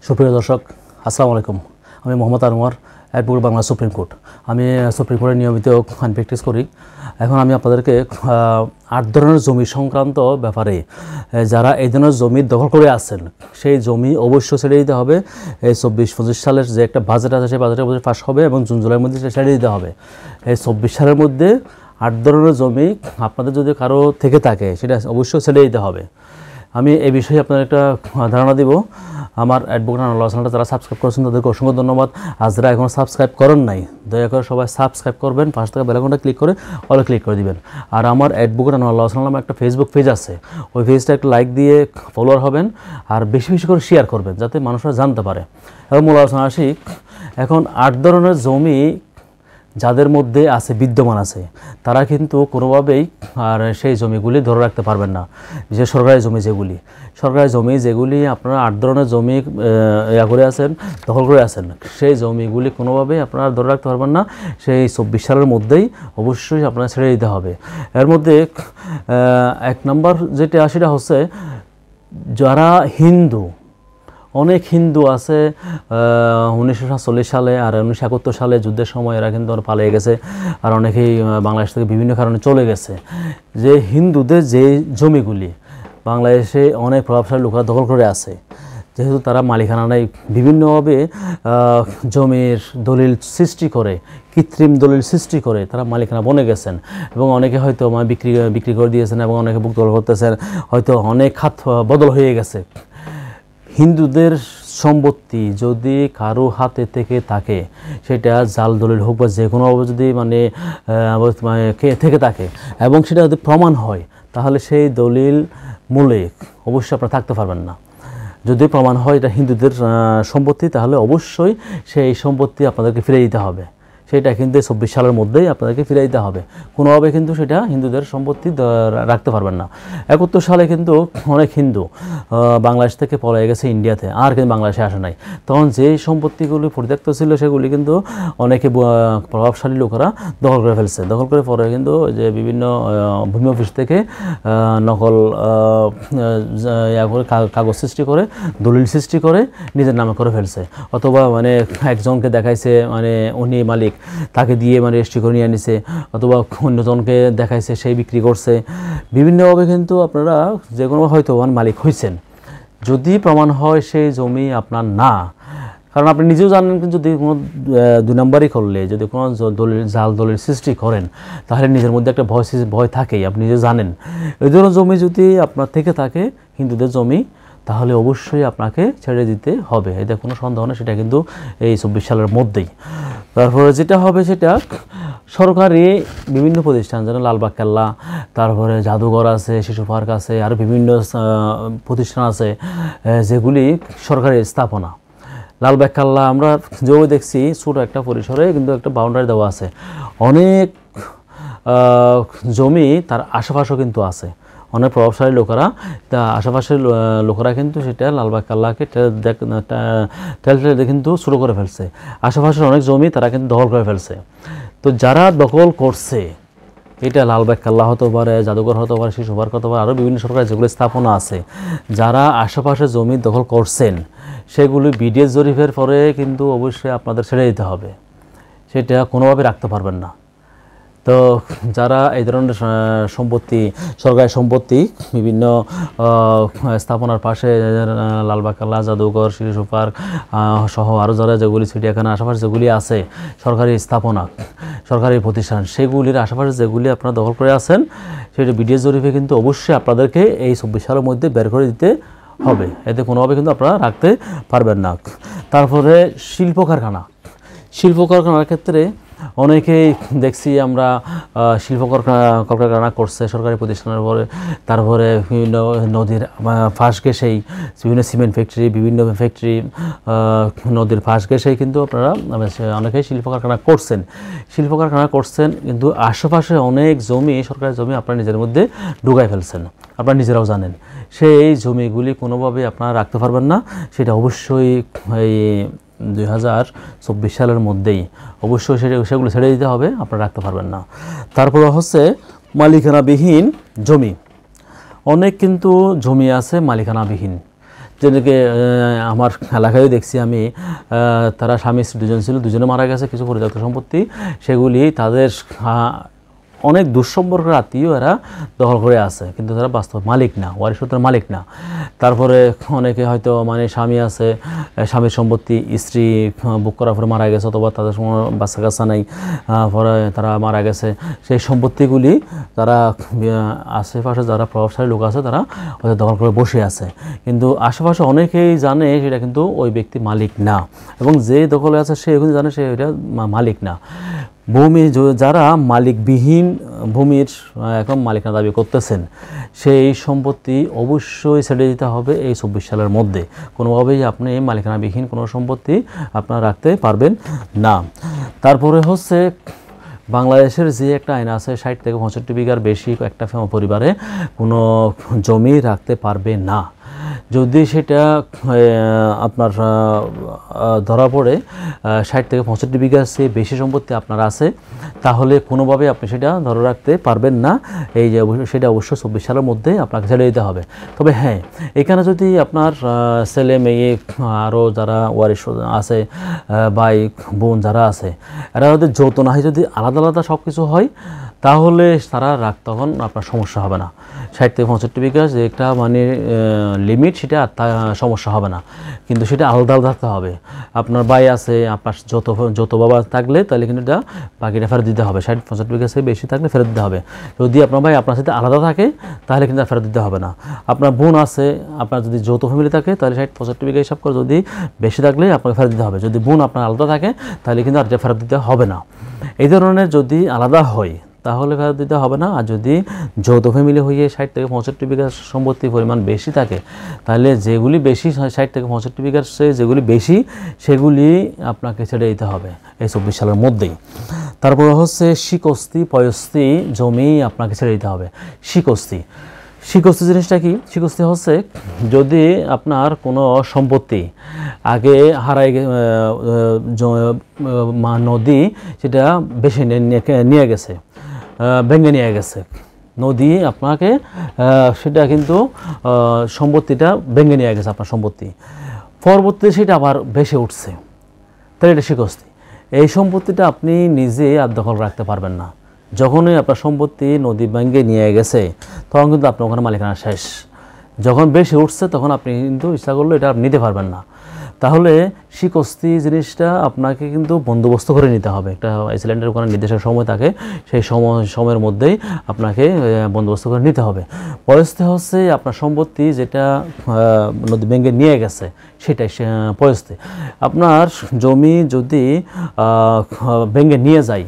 সুপ্রিয় দর্শক, আসসালামু আলাইকুম। আমি Mohammad Anwar, advocate Bangla supreme court. আমি সুপ্রিম কোর্টে নিয়মিত আইন প্র্যাকটিস করি। এখন আমি আপনাদেরকে 8 ধরনের জমি সংক্রান্ত ব্যাপারে, যারা এই ধরনের জমি দখল করে আছেন সেই জমি অবশ্যই ছেড়ে দিতে হবে। এই 24-25 সালের যে একটা বাজেট আছে সেই বাজেটের মধ্যে পাস হবে এবং জুন জুলাইয়ের মধ্যে ছেড়ে দিতে হবে। এই 24 সালের মধ্যে 8 ধরনের জমি আপনাদের যদি কারো থেকে থাকে সেটা অবশ্যই ছেড়ে দিতে হবে। আমি এই বিষয়ে আপনার একটা ধারণা দিব। আমার অ্যাডভোকেট আনোয়ার চ্যানেলটা যারা সাবস্ক্রাইব করেছেন তাদেরকে অসংখ্য ধন্যবাদ। আর যারা এখনও সাবস্ক্রাইব করেন নাই, দয়া করে সবাই সাবস্ক্রাইব করবেন, পাশে থাকা বেল আইকনটা ক্লিক করে অলে ক্লিক করে দিবেন। আর আমার অ্যাডভোকেট আনোয়ার চ্যানেল নামে একটা ফেসবুক পেজ আছে, ওই পেজটা একটা লাইক দিয়ে ফলোয়ার হবেন আর বেশি বেশি করে শেয়ার করবেন যাতে মানুষরা জানতে পারে। এবং মূল আলোচনা আসি। এখন 8 ধরনের জমি যাদের মধ্যে আছে, বিদ্যমান আছে, তারা কিন্তু কোনোভাবেই আর সেই জমিগুলি ধরে রাখতে পারবেন না। বিশেষ সরকারি জমি যেগুলি আপনারা 8 ধরনের জমি করে আছেন, দখল করে আছেন, সেই জমিগুলি কোনোভাবেই আপনারা ধরে রাখতে পারবেন না। সেই 24 সালের মধ্যেই অবশ্যই আপনারা ছেড়ে দিতে হবে। এর মধ্যে 1 নম্বর যেটা সেটা হচ্ছে, যারা হিন্দু, অনেক হিন্দু আছে 1947 সালে আর 1971 সালে যুদ্ধের সময় এরা কিন্তু পালিয়ে গেছে, আর অনেকেই বাংলাদেশ থেকে বিভিন্ন কারণে চলে গেছে। যে হিন্দুদের যে জমিগুলি বাংলাদেশে অনেক প্রভাবশালী লোকরা দখল করে আছে, যেহেতু তারা মালিকানা নেই, বিভিন্নভাবে জমির দলিল সৃষ্টি করে, কৃত্রিম দলিল সৃষ্টি করে তারা মালিকানা বনে গেছেন এবং অনেকে হয়তো বিক্রি করে দিয়েছেন এবং অনেকে বুক দখল করতেছেন, হয়তো অনেক খাত বদল হয়ে গেছে। হিন্দুদের সম্পত্তি যদি কারো হাতে থেকে থাকে, সেটা জাল দলিল হোক বা যে কোনোভাবে যদি থেকে থাকে এবং সেটা যদি প্রমাণ হয়, তাহলে সেই দলিল মূলে অবশ্যই আপনারা থাকতে পারবেন না। যদি প্রমাণ হয় এটা হিন্দুদের সম্পত্তি, তাহলে অবশ্যই সেই সম্পত্তি আপনাদেরকে ফিরে দিতে হবে। সেটা কিন্তু 24 সালের মধ্যেই আপনাদেরকে ফিরে দিতে হবে। কোনোভাবে কিন্তু সেটা হিন্দুদের সম্পত্তি রাখতে পারবেন না। 71 সালে কিন্তু অনেক হিন্দু বাংলাদেশ থেকে পড়ে গেছে ইন্ডিয়াতে, আর কিন্তু বাংলাদেশে আসে নাই। তখন যে সম্পত্তিগুলি পরিত্যক্ত ছিল সেগুলি কিন্তু অনেকে প্রভাবশালী লোকেরা দখল করে ফেলছে। দখল করে পরে কিন্তু যে বিভিন্ন ভূমি অফিস থেকে নকল কাগজ সৃষ্টি করে, দলিল সৃষ্টি করে নিজের নামে করে ফেলছে, অথবা একজনকে দেখাইছে উনি মালিক, তাকে দিয়ে রেজিস্ট্রি করে নিয়ে নিছে, অথবা অন্যজনকে দেখাইছে সেই বিক্রি করছে। বিভিন্নভাবে কিন্তু আপনারা যে কোনো হয়তো মালিক হয়েছেন, যদি প্রমাণ হয় সেই জমি আপনার না। কারণ আপনি নিজেও জানেন, যদি কোনো 2 নম্বরই করলে যদি কোনো জাল দলিল সৃষ্টি করেন, তাহলে নিজের মধ্যে একটা ভয় থাকেই, আপনি নিজে জানেন। এই ধরনের জমি যদি আপনার থেকে থাকে, হিন্দুদের জমি, তাহলে অবশ্যই আপনাকে ছেড়ে দিতে হবে, এতে কোনো সন্দেহ নেই। সেটা কিন্তু এই 24 সালের মধ্যেই। তারপরে যেটা হবে, সেটা সরকারি বিভিন্ন প্রতিষ্ঠান, যেন লালবাগ কেল্লা, তারপরে জাদুঘর আছে, শিশু পার্ক আছে, আর বিভিন্ন প্রতিষ্ঠান আছে যেগুলি সরকারি স্থাপনা। লালবাগ কেল্লা আমরা যেও দেখছি, ছোটো একটা পরিসরে কিন্তু একটা বাউন্ডারি দেওয়া আছে, অনেক জমি তার আশেপাশেও কিন্তু আছে। অনেক প্রভাবশালী লোকেরা, আশেপাশের লোকেরা কিন্তু সেটা লালবাগ কেল্লাকে ঠেলে কিন্তু শুরু করে ফেলছে। আশেপাশের অনেক জমি তারা কিন্তু দখল করে ফেলছে। তো যারা দখল করছে, এটা লালবাগ কেল্লা হতে পারে, জাদুঘর হতে পারে, শিশু পার্ক হতে পারে, আরও বিভিন্ন সরকারি যেগুলো স্থাপনা আছে, যারা আশেপাশে জমি দখল করছেন, সেগুলি বিডিএস জরিপের পরে কিন্তু অবশ্যই আপনাদের ছেড়ে দিতে হবে, সেটা কোনোভাবে রাখতে পারবেন না। তো যারা এই ধরনের সম্পত্তি, সরকারি সম্পত্তি বিভিন্ন স্থাপনার পাশে, লালবাগ কেল্লা, জাদুঘর, শিশু পার্ক সহ আরও যারা যেগুলি চিড়িয়াখানা আশেপাশে যেগুলি আছে, সরকারি স্থাপনা, সরকারি প্রতিষ্ঠান, সেগুলির আশেপাশে যেগুলি আপনারা দখল করে আছেন, সেটা বিডিএস জরিপে কিন্তু অবশ্যই আপনাদেরকে এই 24 সালের মধ্যে বের করে দিতে হবে, এতে কোনোভাবে কিন্তু আপনারা রাখতে পারবেন না। তারপরে শিল্প কারখানার ক্ষেত্রে অনেকেই দেখছি আমরা শিল্প কলকারখানা করছে সরকারি প্রতিষ্ঠানের পরে, তারপরে বিভিন্ন নদীর ফাঁস ঘেঁষেই বিভিন্ন সিমেন্ট ফ্যাক্টরি, বিভিন্ন ফ্যাক্টরি নদীর ফাঁস ঘেঁষেই কিন্তু আপনারা অনেকেই শিল্প কারখানা করছেন, কিন্তু আশেপাশে অনেক জমি, সরকারি জমি আপনারা নিজের মধ্যে ঢুকাই ফেলছেন, আপনারা নিজেরাও জানেন। সেই জমিগুলি কোনোভাবে আপনারা রাখতে পারবেন না, সেটা অবশ্যই এই 2024 সালের মধ্যেই অবশ্যই সেগুলো ছেড়ে দিতে হবে, আপনারা রাখতে পারবেন না। তারপরে হচ্ছে মালিকানাবিহীন জমি। অনেক কিন্তু জমি আছে মালিকানাবিহীন, যেদিকে আমার এলাকায় দেখছি আমি, তারা স্বামী স্ত্রী দুজন ছিল, দুজনে মারা গেছে, কিছু পরিত্যক্ত সম্পত্তি সেগুলি তাদের অনেক দুঃসম্পর্কের আত্মীয় এরা দখল করে আছে, কিন্তু তারা বাস্তব মালিক না, ওয়ারিসত্বের মালিক না। তারপরে অনেকে হয়তো মানে স্বামী আছে, স্বামীর সম্পত্তি স্ত্রী বুক করার পরে মারা গেছে, অথবা তাদের কোনো বাচ্চা কাচ্চা নেই, পরে তারা মারা গেছে, সেই সম্পত্তিগুলি তারা আশেপাশে যারা প্রভাবশালী লোক আছে তারা হয়তো দখল করে বসে আছে, কিন্তু আশেপাশে অনেকেই জানে সেটা কিন্তু ওই ব্যক্তি মালিক না, এবং যে দখলে আছে সে এখন জানে সে এটা মালিক না। ভূমি যারা মালিকবিহীন ভূমির এখন মালিকানা দাবি করতেছেন, সেই সম্পত্তি অবশ্যই ছেড়ে দিতে হবে এই 24 সালের মধ্যে। কোনোভাবেই আপনি মালিকানাবিহীন কোনো সম্পত্তি আপনারা রাখতে পারবেন না। তারপরে হচ্ছে বাংলাদেশের যে একটা আইন আছে, 60 থেকে 65 বিঘার বেশি একটা পরিবারে কোনো জমি রাখতে পারবে না। যদি সেটা আপনার ধরা পড়ে 60 থেকে 65 বিঘার চেয়ে বেশি সম্পত্তি আপনার আছে, তাহলে কোনোভাবে আপনি সেটা ধরে রাখতে পারবেন না। এই যে সেটা অবশ্যই 24 সালের মধ্যে আপনাকে ছেড়ে দিতে হবে। তবে হ্যাঁ, এখানে যদি আপনার ছেলে মেয়ে আরও যারা ওয়ারিশ আছে, ভাই বোন যারা আছে, এরা যদি যৌথ না হয়, যদি আলাদা আলাদা সব কিছু হয়, তাহলে তারা তখন আপনার সমস্যা হবে না। 60 থেকে 65 বিঘা যে একটা মানে লিমিট, সেটা সমস্যা হবে না, কিন্তু সেটা আলাদা আলাদা থাকতে হবে। আপনার ভাই আছে, আপনার যত বাবা থাকলে তাহলে কিন্তু এটা বাকিটা ফেরত দিতে হবে। 60-65 বিঘা চেয়ে বেশি থাকলে ফেরত দিতে হবে। যদি আপনার ভাই আপনার সাথে আলাদা থাকে তাহলে কিন্তু ফেরত দিতে হবে না। আপনার বোন আছে, আপনার যদি যৌথ ফ্যামিলি থাকে তাহলে 60-65 বিঘা হিসাব করে যদি বেশি থাকলে আপনাকে ফেরত দিতে হবে। যদি বোন আপনার আলাদা থাকে তাহলে কিন্তু আর এটা ফেরত দিতে হবে না। এই ধরনের যদি আলাদা হয় তাহলে ফেরত দিতে হবে না। আর যদি যৌথ ফ্যামিলি হয়ে 60 থেকে 65 বিঘা সম্পত্তির পরিমাণ বেশি থাকে, তাহলে যেগুলি বেশি 60 থেকে 65 বিঘার চেয়ে যেগুলি বেশি সেগুলি আপনাকে ছেড়ে দিতে হবে এই 24 সালের মধ্যেই। তারপরে হচ্ছে শিকস্তি পয়স্তি জমি আপনাকে ছেড়ে দিতে হবে। শিকস্তি জিনিসটা কি? শিকস্তি হচ্ছে যদি আপনার কোনো সম্পত্তি আগে হারাই নদী সেটা বেশি নিয়ে গেছে, ভেঙে নিয়ে গেছে নদী আপনাকে, সেটা কিন্তু সম্পত্তিটা ভেঙে নিয়ে গেছে আপনার সম্পত্তি, পরবর্তীতে সেটা আবার ভেসে উঠছে, তাহলে এটা শিকস্তি। এই সম্পত্তিটা আপনি নিজে আর দখল রাখতে পারবেন না। যখনই আপনার সম্পত্তি নদী ভেঙে নিয়ে গেছে তখন কিন্তু আপনার ওখানে মালিকানা শেষ। যখন বেশি উঠছে তখন আপনি কিন্তু ইচ্ছা করলে এটা নিতে পারবেন না। তাহলে শিকস্তি জিনিসটা আপনাকে কিন্তু বন্দোবস্ত করে নিতে হবে। একটা আইসল্যান্ডের ওখানে নির্দেশের সময় থাকে, সেই সময়ের মধ্যেই আপনাকে বন্দোবস্ত করে নিতে হবে। পয়স্তি হচ্ছে আপনার সম্পত্তি যেটা নদী ভেঙে নিয়ে গেছে সেটাই পয়স্তি। আপনার জমি যদি ভেঙে নিয়ে যায়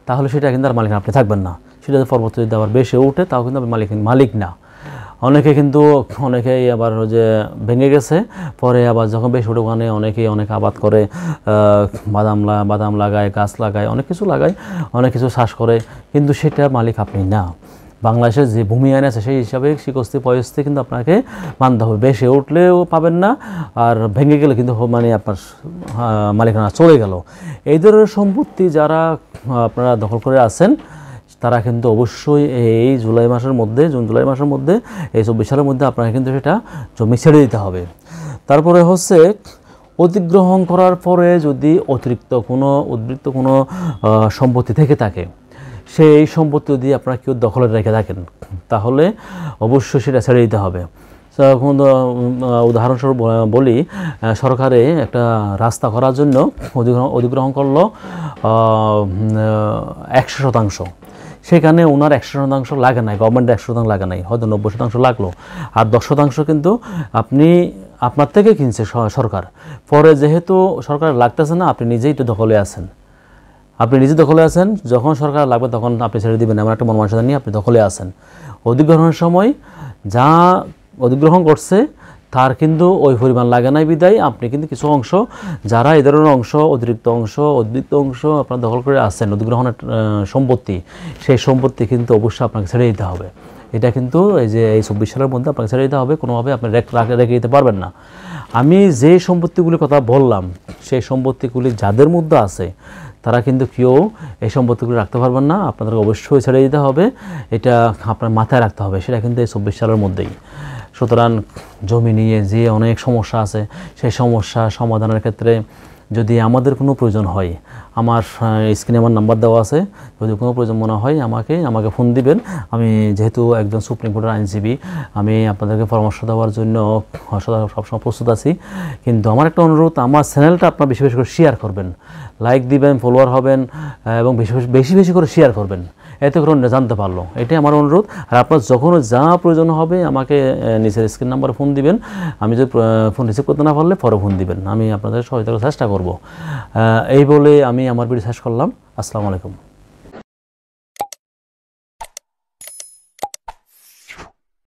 তাহলে সেটা কিন্তু আর মালিক আপনি থাকবেন না। সেটা পরবর্তী যদি আবার বেশি উঠে তাও কিন্তু আপনি মালিক না। অনেকেই আবার যে ভেঙে গেছে পরে আবার যখন বেশি উঠে ওখানে অনেকেই অনেক আবাদ করে, বাদাম লাগায়, গাছ লাগায়, অনেক কিছু লাগায়, অনেক কিছু চাষ করে, কিন্তু সেটা মালিক আপনি না। বাংলাদেশের যে ভূমি আইন আছে সেই হিসাবে শিকস্তি পয়স্তি কিন্তু আপনাকে মানতে হবে। বেশি উঠলেও পাবেন না, আর ভেঙে গেলে কিন্তু মানে আপনার মালিকানা চলে গেল। এই ধরনের সম্পত্তি যারা আপনারা দখল করে আছেন তারা কিন্তু অবশ্যই এই জুন জুলাই মাসের মধ্যে এই 24 সালের মধ্যে আপনাকে কিন্তু সেটা জমি ছেড়ে দিতে হবে। তারপরে হচ্ছে অধিগ্রহণ করার পরে যদি অতিরিক্ত কোনো সম্পত্তি থেকে থাকে, সেই সম্পত্তি যদি আপনারা কেউ দখলে রেখে থাকেন তাহলে অবশ্যই সেটা ছেড়ে দিতে হবে। তখন উদাহরণস্বরূপ বলি, সরকারে একটা রাস্তা করার জন্য অধিগ্রহণ করলো 100%, সেখানে ওনার 100% লাগে নাই, গভর্নমেন্টের 100% লাগে নাই, হয়তো 90% লাগলো, আর 10% কিন্তু আপনার থেকে কিনছে সরকার। পরে যেহেতু সরকার লাগতেছে না, আপনি নিজেই তো দখলে আছেন, যখন সরকার লাগবে তখন আপনি ছেড়ে দিবেন, এমন একটা মন মানসিকতা নিয়ে আপনি দখলে আছেন। অধিগ্রহণের সময় যা অধিগ্রহণ করছে তার কিন্তু ওই পরিমাণ লাগে নাই বিদায় আপনি কিন্তু কিছু অংশ, যারা এই ধরনের অতিরিক্ত অংশ আপনার দখল করে আসছেন অধিগ্রহণের সম্পত্তি, সেই সম্পত্তি কিন্তু অবশ্যই আপনাকে ছেড়ে দিতে হবে। এটা কিন্তু এই 24 সালের মধ্যে আপনাকে ছেড়ে দিতে হবে, কোনোভাবে আপনি রেখে দিতে পারবেন না। আমি যে সম্পত্তিগুলির কথা বললাম সেই সম্পত্তিগুলি যাদের মধ্যে আছে তারা কিন্তু কেউ এই সম্পত্তিগুলি রাখতে পারবেন না, আপনাদেরকে অবশ্যই ছেড়ে দিতে হবে। এটা আপনার মাথায় রাখতে হবে, সেটা কিন্তু এই 24 সালের মধ্যেই। সুতরাং জমি নিয়ে যে অনেক সমস্যা আছে, সেই সমস্যা সমাধানের ক্ষেত্রে যদি আমাদের কোনো প্রয়োজন হয়, আমার স্ক্রিনে আমার নাম্বার দেওয়া আছে, যদি কোনো প্রয়োজন মনে হয় আমাকে ফোন দিবেন। আমি যেহেতু একজন সুপ্রিম কোর্টের আইনজীবী, আমি আপনাদেরকে পরামর্শ দেওয়ার জন্য সবসময় প্রস্তুত আছি। কিন্তু আমার একটা অনুরোধ, আমার চ্যানেলটা আপনারা বেশি বেশি করে শেয়ার করবেন, লাইক দিবেন, ফলোয়ার হবেন এবং বেশি বেশি করে শেয়ার করবেন, এতে করে জানতে পারলো, এটাই আমার অনুরোধ। আর আপনার যখন যা প্রয়োজন হবে আমাকে নিচের স্ক্রিন নাম্বারে ফোন দিবেন। আমি যদি ফোন রিসিভ করতে না পারলে পরে ফোন দিবেন, আমি আপনাদের সহায়তা করার চেষ্টা করব। এই বলে আমি আমার ভিডিও শেষ করলাম। আসসালামু আলাইকুম।